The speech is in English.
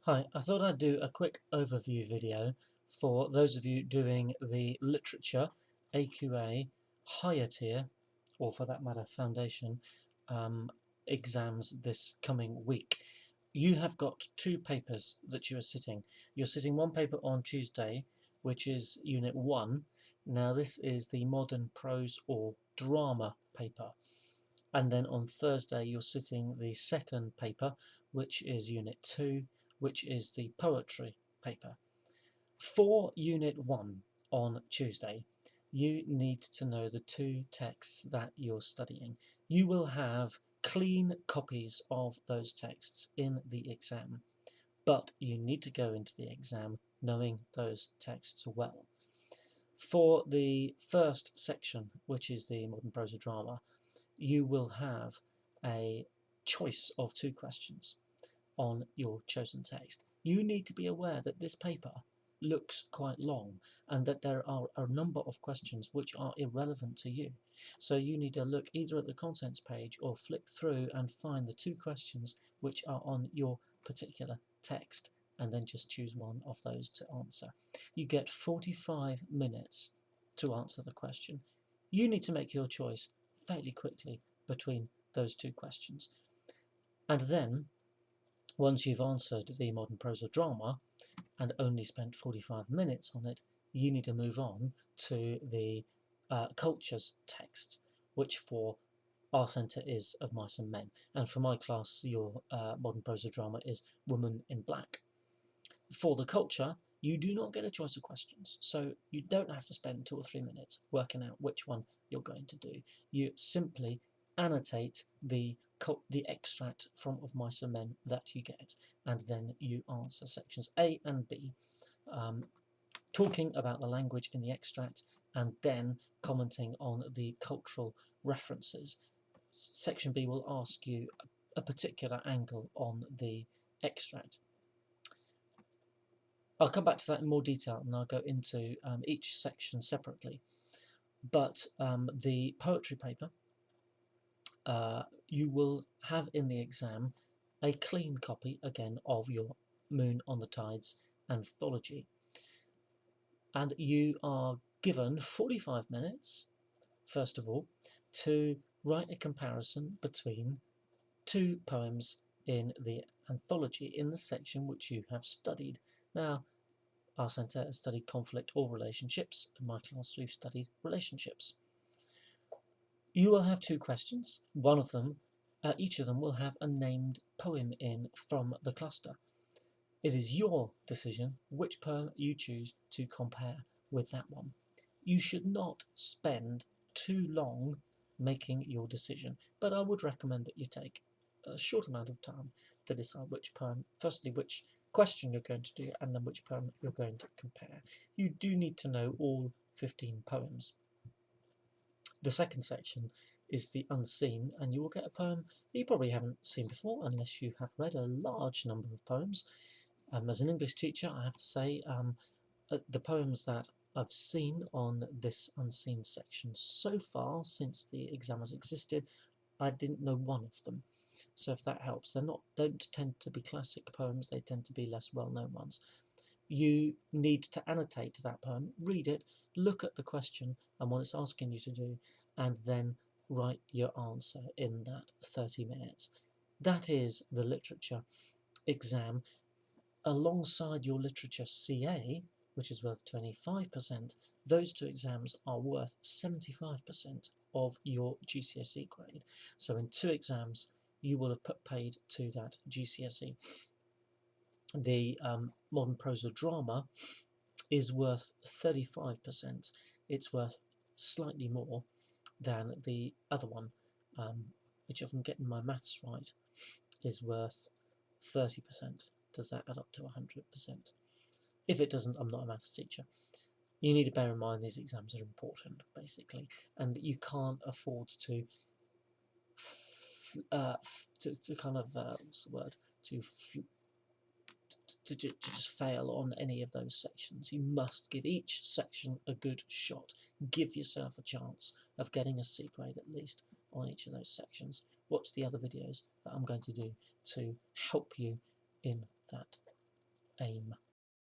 Hi, I thought I'd do a quick overview video for those of you doing the literature AQA higher tier, or for that matter foundation, exams this coming week. You have got two papers that you are sitting. You're sitting one paper on Tuesday, which is Unit 1. Now this is the modern prose or drama paper. And then on Thursday you're sitting the second paper, which is Unit 2, which is the poetry paper. For Unit 1 on Tuesday, you need to know the two texts that you're studying. You will have clean copies of those texts in the exam, but you need to go into the exam knowing those texts well. For the first section, which is the modern prose or drama, you will have a choice of two questions on your chosen text. You need to be aware that this paper looks quite long and that there are a number of questions which are irrelevant to you. So you need to look either at the contents page or flick through and find the two questions which are on your particular text and then just choose one of those to answer. You get 45 minutes to answer the question. You need to make your choice fairly quickly between those two questions. And then once you've answered the modern prose or drama and only spent 45 minutes on it, you need to move on to the cultures text, which for our centre is Of Mice and Men, and for my class your modern prose or drama is Woman in Black. For the culture, you do not get a choice of questions, so you don't have to spend 2 or 3 minutes working out which one you're going to do. You simply annotate the extract from Of Mice and Men that you get, and then you answer sections A and B, talking about the language in the extract and then commenting on the cultural references. Section B will ask you a particular angle on the extract. I'll come back to that in more detail and I'll go into each section separately. But the poetry paper, you will have in the exam a clean copy again of your Moon on the Tides anthology. And you are given 45 minutes, first of all, to write a comparison between two poems in the anthology in the section which you have studied. Now, our centre has studied conflict or relationships. In my class, we've studied relationships. You will have two questions. One of them, each of them will have a named poem in from the cluster. It is your decision which poem you choose to compare with that one. You should not spend too long making your decision, but I would recommend that you take a short amount of time to decide which poem, firstly which question you're going to do, and then which poem you're going to compare. You do need to know all 15 poems. The second section is the unseen, and you will get a poem that you probably haven't seen before unless you have read a large number of poems. As an English teacher, I have to say the poems that I've seen on this unseen section so far since the exam has existed, I didn't know one of them. So if that helps, don't tend to be classic poems, they tend to be less well-known ones. You need to annotate that poem, read it, look at the question and what it's asking you to do, and then write your answer in that 30 minutes. That is the literature exam. Alongside your literature CA, which is worth 25%, those two exams are worth 75% of your GCSE grade. So in two exams, you will have paid to that GCSE. The modern prose or drama is worth 35%. It's worth slightly more than the other one, which if I'm getting my maths right, is worth 30%. Does that add up to 100%? If it doesn't, I'm not a maths teacher. You need to bear in mind these exams are important, basically, and you can't afford to kind of what's the word, to just fail on any of those sections. You must give each section a good shot. Give yourself a chance of getting a C grade at least on each of those sections. Watch the other videos that I'm going to do to help you in that aim.